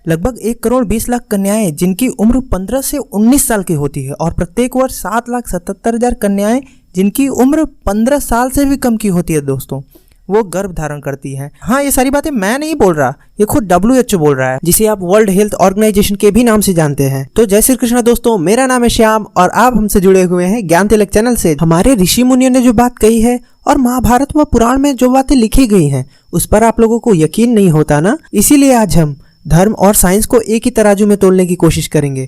लगभग 1,20,00,000 कन्याएं जिनकी उम्र 15 से 19 साल की होती है और प्रत्येक वर्ष 7,77,000 कन्याएं जिनकी उम्र 15 साल से भी कम की होती है दोस्तों, वो गर्भ धारण करती हैं। हाँ, ये सारी बातें मैं नहीं बोल रहा, ये खुद WHO बोल रहा है, जिसे आप वर्ल्ड हेल्थ ऑर्गेनाइजेशन के भी नाम से जानते हैं। तो जय श्री कृष्ण दोस्तों, मेरा नाम है श्याम और आप हमसे जुड़े हुए हैं ज्ञान तिलक चैनल से। हमारे ऋषि मुनियों ने जो बात कही है और महाभारत व पुराण में जो बातें लिखी गई हैं उस पर आप लोगों को यकीन नहीं होता ना, इसीलिए आज हम धर्म और साइंस को एक ही तराजू में तोलने की कोशिश करेंगे।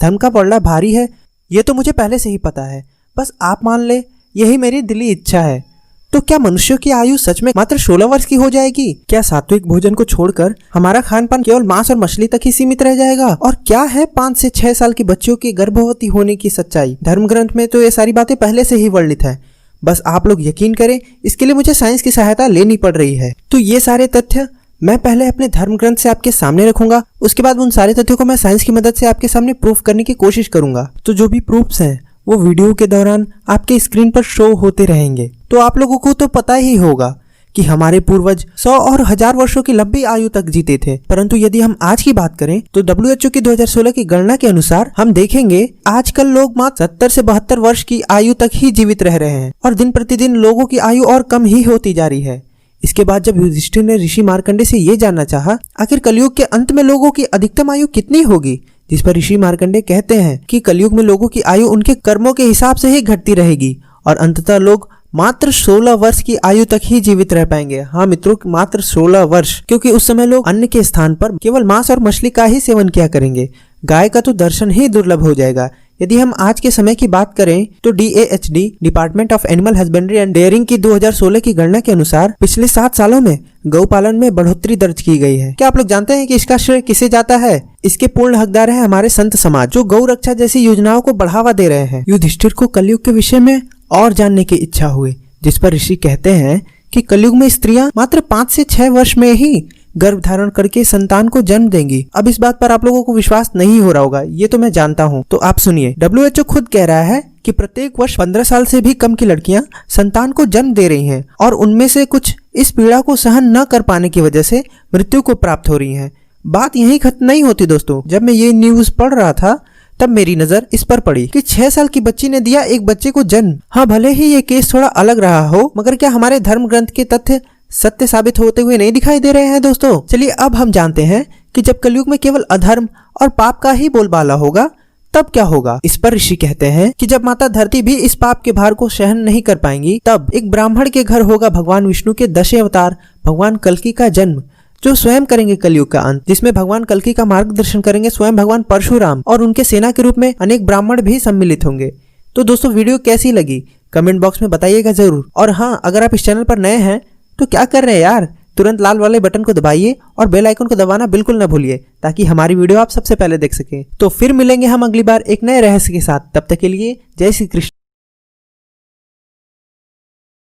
धर्म का पलड़ा भारी है, ये तो मुझे पहले से ही पता है, बस आप मान ले यही मेरी दिली इच्छा है। तो क्या मनुष्यों की आयु सच में मात्र 16 वर्ष की हो जाएगी? क्या सात्विक भोजन को छोड़कर हमारा खान पान केवल मांस और मछली तक ही सीमित रह जाएगा? और क्या है 5 से 6 साल की बच्चियों की गर्भवती होने की सच्चाई? धर्म ग्रंथ में तो ये सारी बातें पहले से ही वर्णित है, बस आप लोग यकीन करें, इसके लिए मुझे साइंस की सहायता लेनी पड़ रही है। तो ये सारे तथ्य मैं पहले अपने धर्म ग्रंथ से आपके सामने रखूंगा, उसके बाद उन सारे तथ्यों को मैं साइंस की मदद से आपके सामने प्रूफ करने की कोशिश करूंगा। तो जो भी प्रूफ्स हैं वो वीडियो के दौरान आपके स्क्रीन पर शो होते रहेंगे। तो आप लोगों को तो पता ही होगा कि हमारे पूर्वज 100 और 1000 वर्षों की लंबी आयु तक जीते थे, परंतु यदि हम आज की बात करें तो WHO की 2016 की गणना के अनुसार हम देखेंगे आजकल लोग मात्र 70 से 72 वर्ष की आयु तक ही जीवित रह रहे हैं और दिन प्रतिदिन लोगों की आयु और कम ही होती जा रही है। इसके बाद जब युधिष्ठिर ने ऋषि मार्कंडे से ये जानना चाहा आखिर कलयुग के अंत में लोगों की अधिकतम आयु कितनी होगी, जिस पर ऋषि मार्कंडे कहते हैं कि कलयुग में लोगों की आयु उनके कर्मों के हिसाब से ही घटती रहेगी और अंततः लोग मात्र 16 वर्ष की आयु तक ही जीवित रह पाएंगे। हाँ मित्रों, मात्र 16 वर्ष, क्योंकि उस समय लोग अन्न के स्थान पर केवल मांस और मछली का ही सेवन किया करेंगे। गाय का तो दर्शन ही दुर्लभ हो जाएगा। यदि हम आज के समय की बात करें तो DAHD department of animal husbandry and dairying की 2016 की गणना के अनुसार पिछले 7 सालों में गौ पालन में बढ़ोतरी दर्ज की गई है। क्या आप लोग जानते हैं कि इसका श्रेय किसे जाता है? इसके पूर्ण हकदार है हमारे संत समाज, जो गौ रक्षा जैसी योजनाओं को बढ़ावा दे रहे हैं। युधिष्ठिर को कलयुग के विषय में और जानने की इच्छा हुई, जिस पर ऋषि कहते हैं कि कलयुग में स्त्रियां मात्र 5 से 6 वर्ष में ही गर्भ धारण करके संतान को जन्म देंगी। अब इस बात पर आप लोगों को विश्वास नहीं हो रहा होगा, ये तो मैं जानता हूँ। तो आप सुनिए, WHO खुद कह रहा है कि प्रत्येक वर्ष 15 साल से भी कम की लड़कियां संतान को जन्म दे रही हैं और उनमें से कुछ इस पीड़ा को सहन न कर पाने की वजह से मृत्यु को प्राप्त हो रही हैं। बात यहीं खत्म नहीं होती दोस्तों। जब मैं ये न्यूज पढ़ रहा था तब मेरी नजर इस पर पड़ी कि 6 साल की बच्ची ने दिया एक बच्चे को जन्म। हाँ, भले ही ये केस थोड़ा अलग रहा हो, मगर क्या हमारे धर्म ग्रंथ के तथ्य सत्य साबित होते हुए नहीं दिखाई दे रहे हैं दोस्तों? चलिए अब हम जानते हैं कि जब कलयुग में केवल अधर्म और पाप का ही बोलबाला होगा तब क्या होगा। इस पर ऋषि कहते हैं कि जब माता धरती भी इस पाप के भार को सहन नहीं कर पाएंगी, तब एक ब्राह्मण के घर होगा भगवान विष्णु के 10 अवतार भगवान कल्कि का जन्म, जो स्वयं करेंगे कलयुग का अंत, जिसमें भगवान कल्कि का मार्गदर्शन करेंगे स्वयं भगवान परशुराम और उनके सेना के रूप में अनेक ब्राह्मण भी सम्मिलित होंगे। तो दोस्तों, वीडियो कैसी लगी कमेंट बॉक्स में बताइएगा जरूर। और हाँ, अगर आप इस चैनल पर नए हैं तो क्या कर रहे हैं यार, तुरंत लाल वाले बटन को दबाइए और बेल आइकन को दबाना बिल्कुल न भूलिए, ताकि हमारी वीडियो आप सबसे पहले देख सकें। तो फिर मिलेंगे हम अगली बार एक नए रहस्य के साथ। तब तक के लिए जय श्री कृष्ण।